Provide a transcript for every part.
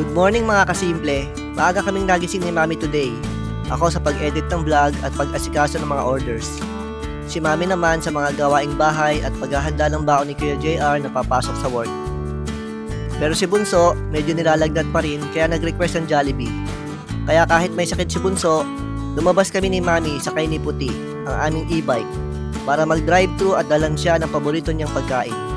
Good morning mga kasimple. Maaga kaming nagising ni Mami today. Ako sa pag-edit ng vlog at pag-asikaso ng mga orders. Si Mami naman sa mga gawaing bahay at paghahanda ng baon ni Kuya JR na papasok sa work. Pero si Bunso, medyo nilalagnat pa rin kaya nag-request ng Jollibee. Kaya kahit may sakit si Bunso, lumabas kami ni Mami sa kay ni Puti, ang aming e-bike, para mag-drive-thru at dalan siya ng paborito niyang pagkain.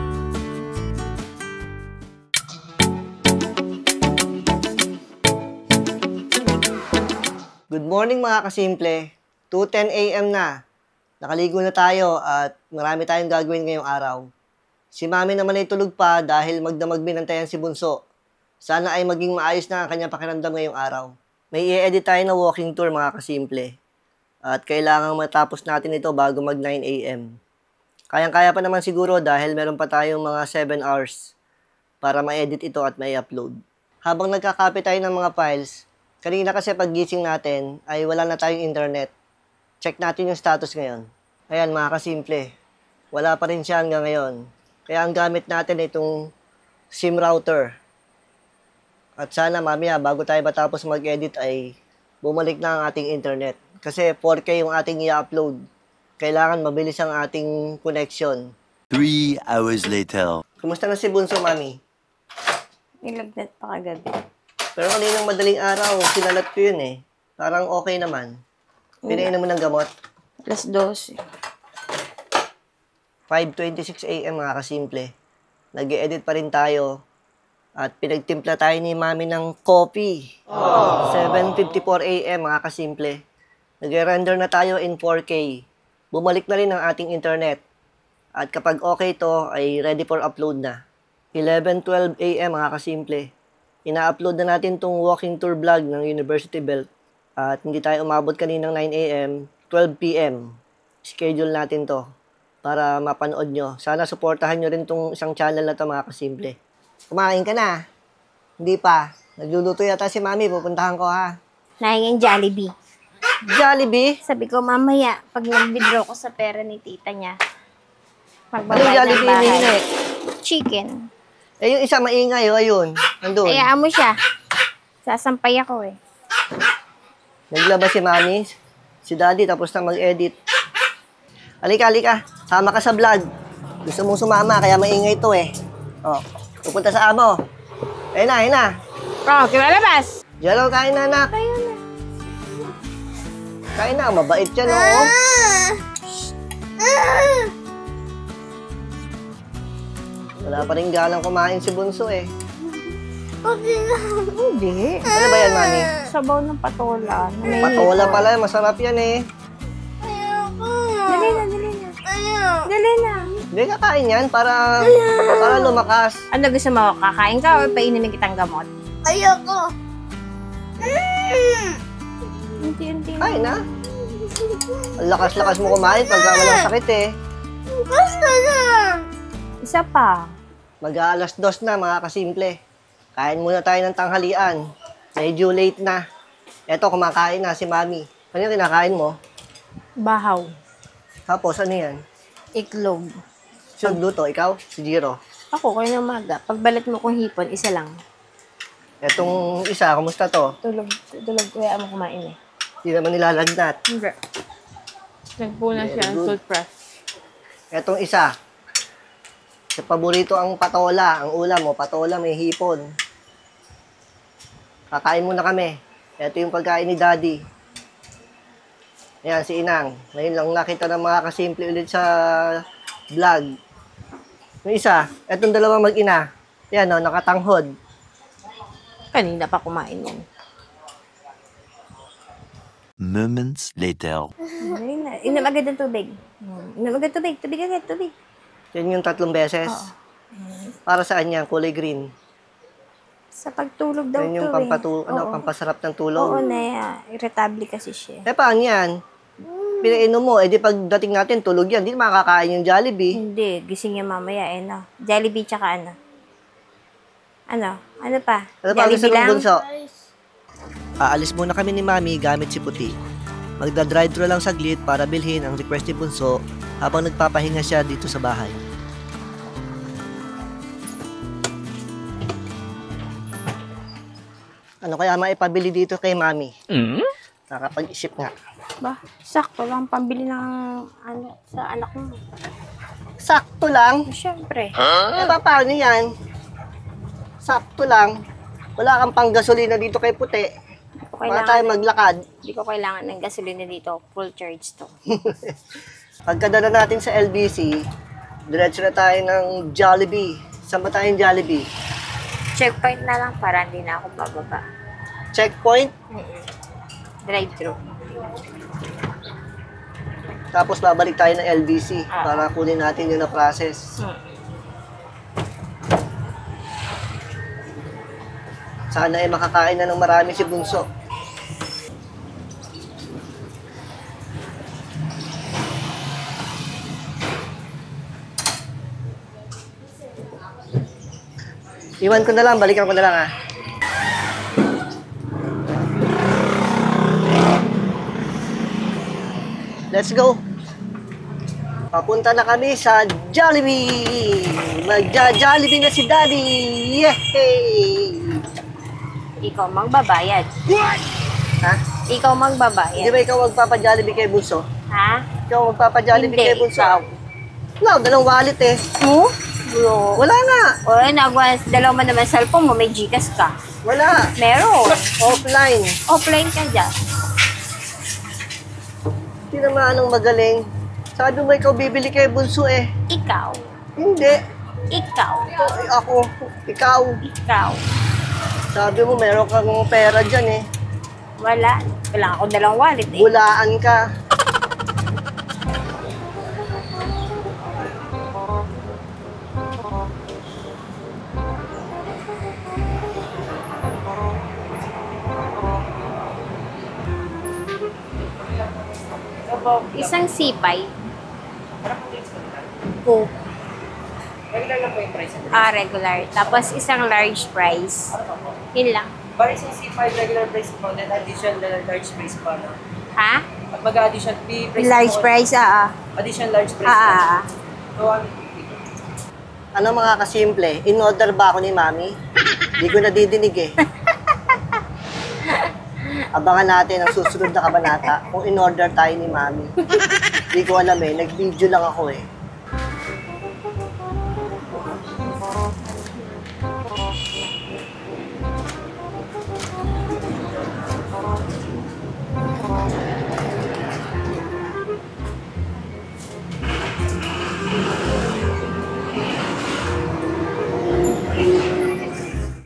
Good morning mga kasimple. 2:10 AM na. Nakaligo na tayo at marami tayong gagawin ngayong araw. Si Mami naman ay tulog pa dahil magdamag binantayan si Bunso. Sana ay maging maayos na ang kanyang pakiramdam ngayong araw. May i-edit tayo na walking tour mga kasimple. At kailangan matapos natin ito bago mag 9 AM. Kayang-kaya pa naman siguro dahil meron pa tayong mga 7 hours para ma-edit ito at ma-upload. Habang nagkakape tayo ng mga files, kanina kasi paggising natin ay wala na tayong internet. Check natin yung status ngayon. Ayan mga kasimple, wala pa rin siya hanggang ngayon. Kaya ang gamit natin ay itong SIM router. At sana mamaya bago tayo matapos mag-edit ay bumalik na ang ating internet. Kasi 4K yung ating i-upload. Kailangan mabilis ang ating connection. 3 hours later. Kumusta na si Bunso, Mami? Nilagnat pa kagabi. Pero kaninang madaling araw, sinalat ko yun eh. Parang okay naman. Pinainom mo ng gamot? Alas 12. 5:26 AM mga kasimple. Nag-e-edit pa rin tayo. At pinagtimpla tayo ni Mami ng coffee. 7:54 AM mga kasimple. Nag-render na tayo in 4K. Bumalik na rin ang ating internet. At kapag okay to, ay ready for upload na. 11:12 AM mga kasimple. Ina-upload na natin tong walking tour vlog ng University Belt. At hindi tayo umabot kaninang 9 AM, 12 PM. Schedule natin to para mapanood nyo. Sana suportahan nyo rin tong isang channel na to mga kasimple. Kumain ka na? Hindi pa. Nagluluto yata si Mami. Pupuntahan ko ha. Nahingin Jollibee. Jollibee? Sabi ko mamaya, pag nag-withdraw ko sa pera ni tita niya, Anong magbabayad ng Jollibee bahay. hinihingi? Chicken. Eh, yung isa maingay, oh, ayun. Nandun. Hayaan mo siya. Sasampay ako eh. Naglaba si Mami, si Daddy, tapos na mag-edit. Halika. Sama ka sa vlog. Gusto mong sumama, kaya maingay to eh. Oh, pupunta sa amo. Ayun na. Oh, kilalabas! Jello, kain na, anak. Kain na, mabait yan, oh. Wala pa rin galang kumain si Bunso eh. Hindi. Ano ba yan, Mami? Sabaw ng patola. Patola pala, masarap yan eh. Dali na. Hindi kakain yan para lumakas. Ano gusto mo? Kakain ka o painumin kitang gamot? Ayoko. Unti-unti na. Kain na. Ang lakas-lakas mo kumain pag walang sakit eh. Basta na. Isa pa. Mag-aalas 2 na mga kasimple. Kain muna tayo ng tanghalian. Medyo late na. Eto, kumakain na si Mami. Ano yung kinakain mo? Bahaw. Tapos ano yan? Iklog. Sino nagluto? Ikaw? Si Jiro? Ako, kayo ng maga. Pagbalat mo kong hipon, isa lang. Etong isa, kumusta to? Tulog. Kaya mo kumain eh. Hindi naman nilalagnat. Hindi. Nagpuna siya ng toothbrush. Etong isa. Sa paborito ang patola. Ang ulam mo, patola may hipon. Kakain muna kami. Ito yung pagkain ni Daddy. Ayan, si Inang. Ngayon lang nakita ng mga kasimple ulit sa vlog. Yung isa, etong dalawang mag-ina. Ayan o, nakatanghod. Kanina pa kumain yan. Moments later. Inom agad ng tubig. Inom agad tubig. Tubig agad. Yan yung 3 beses. Para saan yan? Kulay green. Sa pagtulog daw Yan yung pampasarap ng tulog. Oo na, irritable kasi siya. Eh, paano yan? Pinainom mo, di pagdating natin, tulog yan. Di makakain yung Jollibee. Hindi, gising niya mamaya eh, no? Jollibee tsaka ano? Ano pa? Ano pa gusto Jollibee ng lang? Bunso? Aalis muna kami ni Mami gamit si Puti. Magda-drive-thru lang saglit para bilhin ang request ni Bunso habang nagpapahinga siya dito sa bahay. Ano kaya maipabili dito kay Mami? Nakapag-isip nga. Ba, sakto lang pambili ng ano sa anak mo. Sakto lang. Siyempre. Eh, paano yan? Sakto lang. Wala kang pang gasolina dito kay Puti. Para tayo maglakad. Hindi ko kailangan ng gasolina dito. Full charge to. Pagkadala natin sa LBC, diretso na tayo ng Jollibee. Saan ba tayong Jollibee? Checkpoint na lang para hindi na ako bababa. Checkpoint, Drive-thru. tapos babalik tayo ng LBC para kunin natin yung na-process. Sana ay makakain na ng marami si Bunso. Iwan ko na lang, balikan ko na lang Let's go! Papunta na kami sa Jollibee! Magja-Jollibee na si Daddy! Yay! Ikaw magbabayad. Ha? Ikaw magbabayad. Hindi ba ikaw magpapa-Jollibee kay Bunso? Ha? Ikaw magpapa-Jollibee Hindi, kay Bunso? ikaw. Wala, dalang wallet eh. Mo? Bro. Wala nga. O, dalawa man naman cellphone mo, may Gcash ka. Wala. Meron. Offline. Offline ka dyan. Hindi naman anong magaling. Sabi mo ikaw bibili kay Bunso eh. Ikaw. Hindi. Ikaw. Ay, ako. Ikaw. Ikaw. Sabi mo meron kang pera dyan eh. Wala. Wala ako dalang wallet eh. Bulaan ka. Isang sipay. Coke. Regular lang po yung price. Regular. Tapos isang large price. Yun lang. Bari sa C5 regular price po, then additional large price pa. No? Ha? At mag-addition fee price Large po, price, additional large price pa. So, Ano mga kasimple, in-order ba ako ni Mami? Hindi ko nadidinig eh. Abangan natin ang susunod na kabanata kung in-order tayo ni Mami. Hindi ko alam eh, nag-video lang ako eh.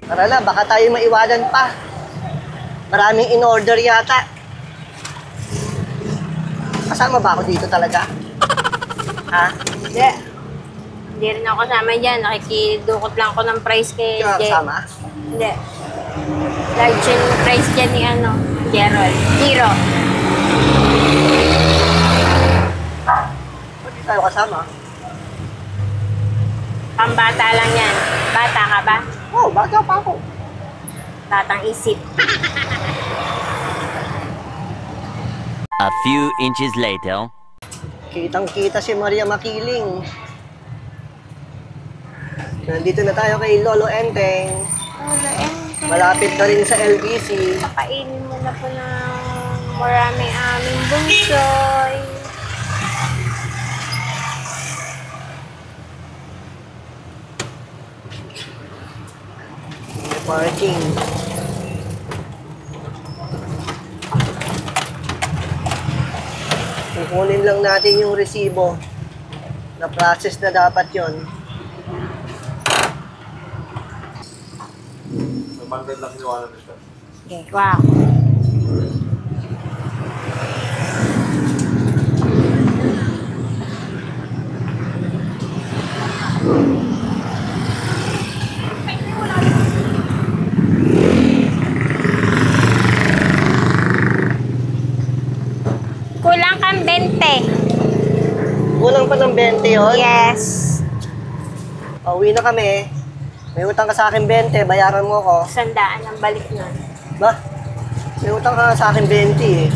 Tara na, baka tayo maiwanan pa. Maraming in-order yata. Kasama ba ako dito talaga? Ha? Hindi. Hindi rin ako kasama dyan. Nakikidukot lang ako ng price kay Hindi ka Jay. kasama? Hindi. Large yung price dyan ni Gerald. 0. Ba't di tayo kasama? Pambata lang yan. Bata ka ba? Oh, bata pa ako. Batang isip. A few inches later. Kitang-kita si Maria Makiling. Nandito na tayo kay Lolo Enteng. Wala, Malapit na rin sa LBC. Pakainin mo na po ng maraming aming bunsoy. Parking. Kukunin lang natin yung resibo. Na-process na dapat yon. Okay, wow. Kulang kang 20. Kulang pa ng 20 yun. Yes. Pauwi na kami. May utang ka sa akin 20, bayaran mo ko. 100 ang balik nun. Ba? May utang ka sa akin 20 eh.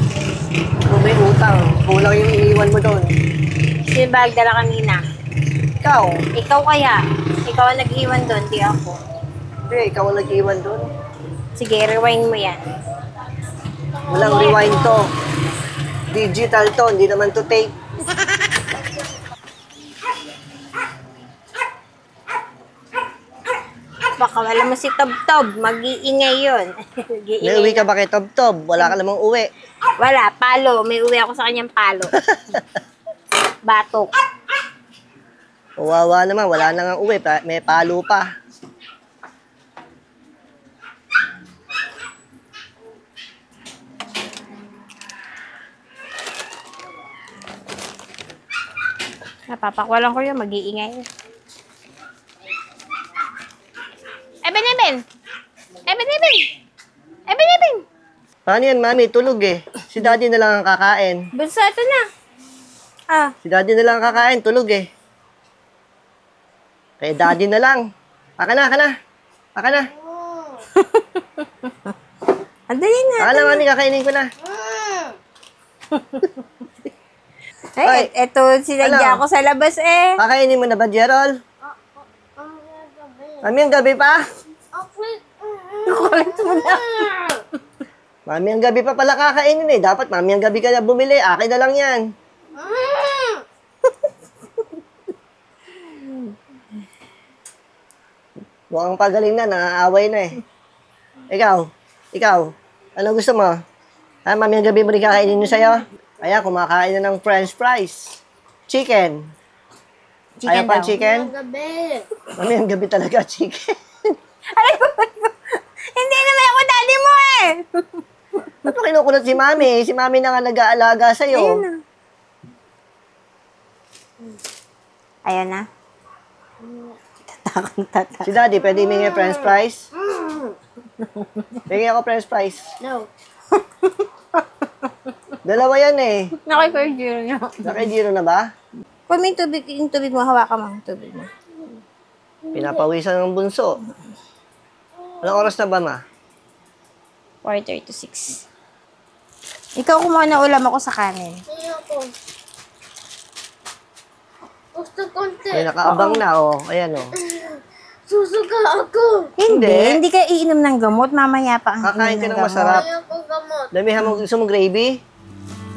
Kung may utang, kulang yung iiwan mo doon. Sino ba nagdala kanina? Ikaw. Ikaw kaya. Ikaw ang nag-iwan doon, di ako. Hindi, ikaw ang nag-iwan doon. Sige, rewind mo yan. Walang rewind to. Digital to, hindi naman to tape. Baka wala mo si Tob-Tob. Mag-iingay yun. May uwi ka ba kay Tob-Tob? Wala ka namang uwi. Wala, palo. May uwi ako sa kanyang palo. Batok. Kawawa naman, wala na nga uwi. May palo pa. Napapakwalan ko yun. Mag-iingay. Eben! Paano yan, mami? Tulog eh. Si daddy na lang ang kakain. Bunso, ito na. Ah, Si daddy na lang ang kakain, tulog eh. Kaya daddy na lang. Aka na. andali na. Aka na, mami, kakainin ko na. Ay, Eto, sinadya ano? ko sa labas eh. Kakainin mo na ba, Gerald? Mami, ang gabi pa? Kulit mo na. Mami, ang gabi pa pala kakainin eh. Dapat mami, ang gabi ka na bumili. Akin na lang yan. Mukhang pagaling na, nangaaway na eh. Ikaw, ano gusto mo? Ha, mami, ang gabi mo rin kakainin nyo sa'yo? Ayan, kumakain na ng french fries. Chicken. Ayaw pa ang chicken? Gabi. Mami, ang gabi talaga, chicken. Hindi naman ako daddy mo eh. Ba't mo kinukunot si mami? Si mami na nga nag-aalaga sa'yo. Ayun na. Si daddy, pwede himingi french fries? Hingi ako french fries. No. Dalawa yan eh. Nakikirgiro niya. Nakidiro na ba? Kung may yung tubig mo, hawakan mo ang tubig mo. Pinapawisan ng bunso. Anong oras na ba, ma? 4:30 to 6. Ikaw kumuha na ulam ako sa kanin. Ayoko. Gusto konti. May nakaabang na, oh. Ayan, oh. Susuka ako. Hindi ka iinom ng gamot. Mamaya pa ang Kakain ka iinom ng masarap. Ayoko gamot. Damihan mo, gusto mo gravy?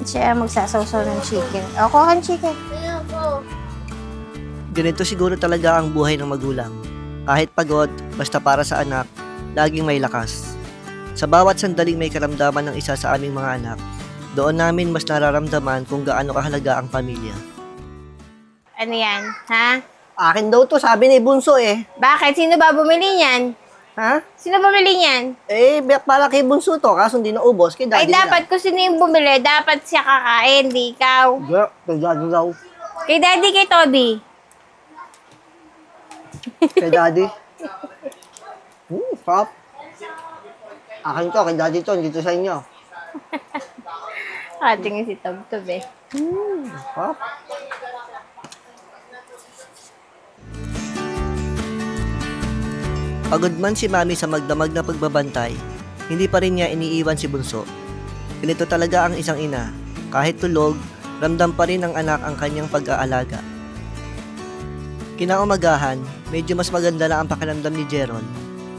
Siya magsasawsaw ng chicken. O, kuha ng chicken. Ayoko. Ganito siguro talaga ang buhay ng magulang. Kahit pagod, basta para sa anak, laging may lakas. Sa bawat sandaling may karamdaman ng isa sa aming mga anak, doon namin mas nararamdaman kung gaano kahalaga ang pamilya. Ano yan? Ha? Akin daw to, sabi ni Bunso eh. Bakit? Sino ba bumili niyan? Ha? Sino bumili niyan? Eh, para kay Bunso to, kaso hindi naubos. Kay Ay, daddy dapat kung sino yung bumili, dapat siya kakain, di ikaw. nila. Kay daddy daw. Kay daddy, kay Toby. Kay daddy. Pop. Akin to, kay daddy to, dito sa inyo. Ating si Tob-Tob eh. Pop. Pagod man si Mami sa magdamag na pagbabantay, hindi pa rin niya iniiwan si Bunso. Ganito talaga ang isang ina. Kahit tulog, ramdam pa rin ng anak ang kanyang pag-aalaga. Kinaumagahan, medyo mas maganda na ang pakiramdam ni Jeron.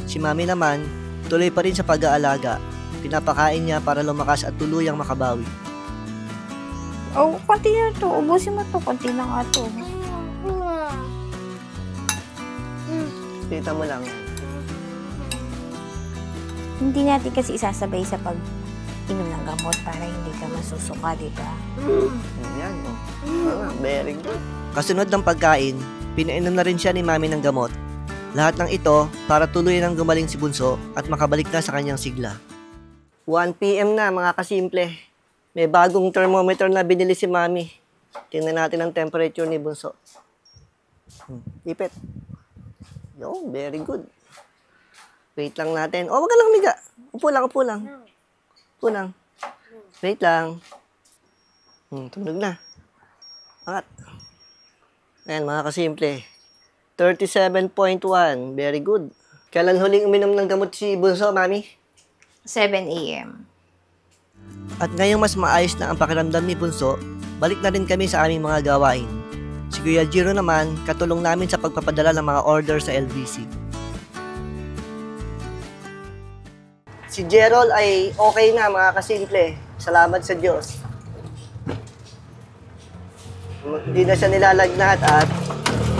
Si Mami naman, tuloy pa rin sa pag-aalaga. Pinapakain niya para lumakas at tuluyang makabawi. Oh, konti na to. Ubusin mo to. Konti na nga to. Kita mo lang. Hindi natin kasi isasabay sa pag-inom ng gamot para hindi ka masusuka, di ba? Yan, oh. Very good. Kasunod ng pagkain, pinainom na rin siya ni Mami ng gamot. Lahat ng ito para tuloy nang gumaling si Bunso at makabalik na sa kanyang sigla. 1 PM na mga kasimple. May bagong thermometer na binili si Mami. Tingnan natin ang temperature ni Bunso. Ipit. Yo, very good. Wait lang natin. Oh, wag ka lang humiga. Upo lang. Upo lang. Wait lang. Tumunog na. At, ayan mga kasimple. 37.1. Very good. Kailan huling uminom ng gamot si Bunso, Mami? 7 a.m. At ngayong mas maayos na ang pakiramdam ni Bunso, balik na rin kami sa aming mga gawain. Si Kuya Jiro naman, katulong namin sa pagpapadala ng mga order sa LBC. Si Gerald ay okay na mga kasimple. Salamat sa Diyos. Hindi na siya nilalagnat at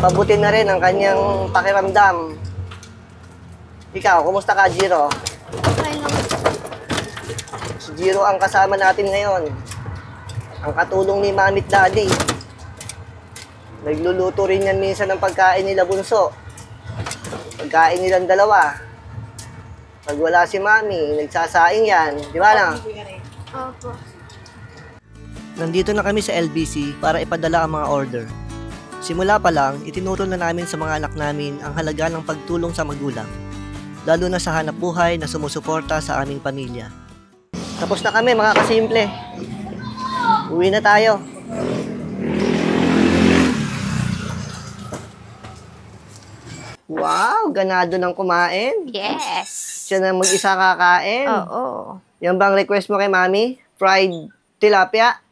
pabuti na rin ang kanyang pakiramdam. Ikaw, kumusta ka, Jiro? Okay lang. Si Jiro ang kasama natin ngayon. Ang katulong ni Mami at Daddy. Nagluluto rin yan minsan ng pagkain nila bunso. Pagkain nilang dalawa. Pag wala si Mami, nagsasaing yan. Di ba lang? Opo. Nandito na kami sa LBC para ipadala ang mga order. Simula pa lang, itinuro na namin sa mga anak namin ang halaga ng pagtulong sa magulang. Lalo na sa hanap buhay na sumusuporta sa aming pamilya. Tapos na kami mga kasimple. Uwi na tayo. Wow, ganado ng kumain. Yes! Siya na mag-isa kakain. Oo. Yan bang request mo kay Mami? Fried tilapia?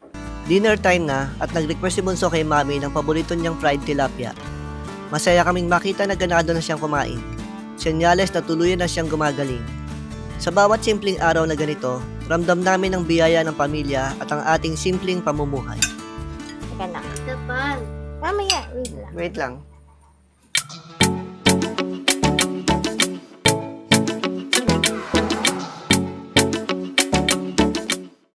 Dinner time na at nag-request si Bunso kay Mami ng paborito niyang fried tilapia. Masaya kaming makita na ganado na siyang kumain. Senyales na tuluyan na siyang gumagaling. Sa bawat simpleng araw na ganito, ramdam namin ang biyaya ng pamilya at ang ating simpleng pamumuhay. Teka na. Dapan. Mamaya, wait lang. Wait lang.